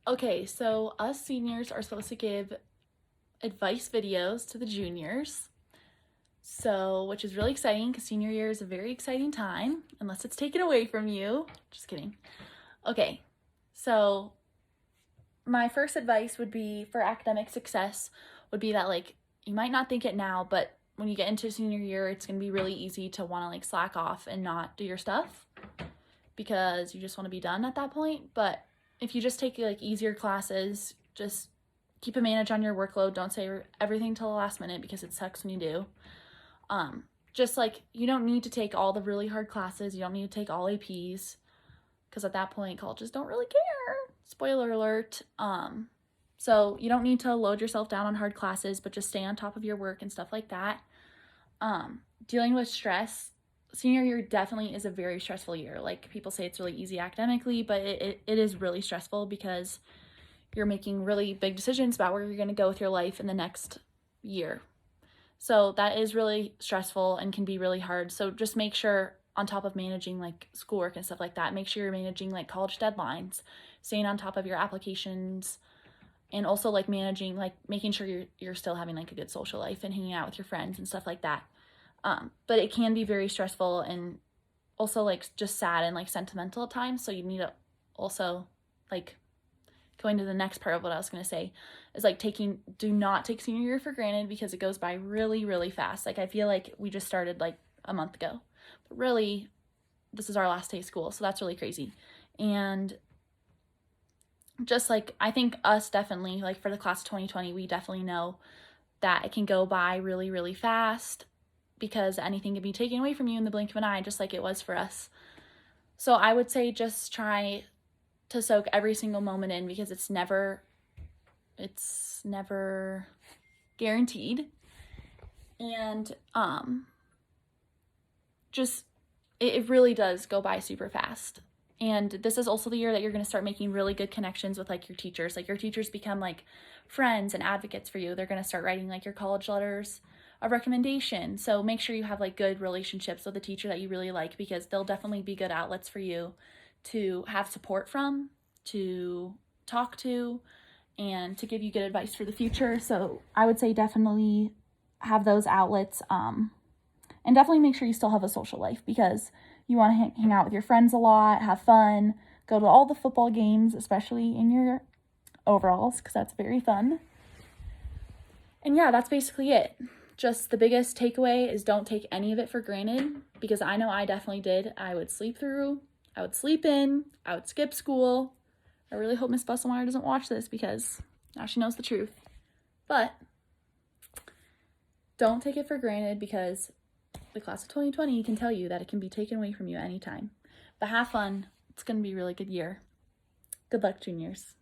Okay, so us seniors are supposed to give advice videos to the juniors. So, which is really exciting because senior year is a very exciting time, unless it's taken away from you. Just kidding. Okay, so my first advice would be for academic success would be that like you might not think it now, but when you get into senior year, it's gonna be really easy to want to like slack off and not do your stuff because you just want to be done at that point. But if you just take like easier classes, just keep a manage on your workload. Don't say everything till the last minute because it sucks when you do. Just like you don't need to take all the really hard classes. You don't need to take all APs because at that point colleges don't really care. Spoiler alert. So you don't need to load yourself down on hard classes, but just stay on top of your work and stuff like that. Dealing with stress, senior year definitely is a very stressful year. Like people say it's really easy academically, but it is really stressful because you're making really big decisions about where you're going to go with your life in the next year. So that is really stressful and can be really hard. So just make sure on top of managing like schoolwork and stuff like that, make sure you're managing like college deadlines, staying on top of your applications, and also like managing like making sure you're still having like a good social life and hanging out with your friends and stuff like that. But it can be very stressful and also like just sad and like sentimental at times. So you need to also like going to the next part of what I was going to say is like do not take senior year for granted because it goes by really, really fast. Like I feel like we just started like a month ago, but really this is our last day of school. So that's really crazy. And just like, I think us definitely like for the class of 2020, we definitely know that it can go by really, really fast because anything can be taken away from you in the blink of an eye, just like it was for us. So I would say just try to soak every single moment in because it's never guaranteed. And just it really does go by super fast. And this is also the year that you're going to start making really good connections with like your teachers. Like your teachers become like friends and advocates for you. They're going to start writing like your college letters of recommendation. So make sure you have like good relationships with a teacher that you really like because they'll definitely be good outlets for you to have support from, to talk to, and to give you good advice for the future. So I would say definitely have those outlets, and definitely make sure you still have a social life because you want to hang out with your friends a lot, have fun, go to all the football games, especially in your overalls because that's very fun. And yeah, that's basically it. Just the biggest takeaway is don't take any of it for granted because I know I definitely did. I would sleep through, I would sleep in, I would skip school. I really hope Miss Busselmeyer doesn't watch this because now she knows the truth. But don't take it for granted because the class of 2020 can tell you that it can be taken away from you anytime. But have fun. It's going to be a really good year. Good luck, juniors.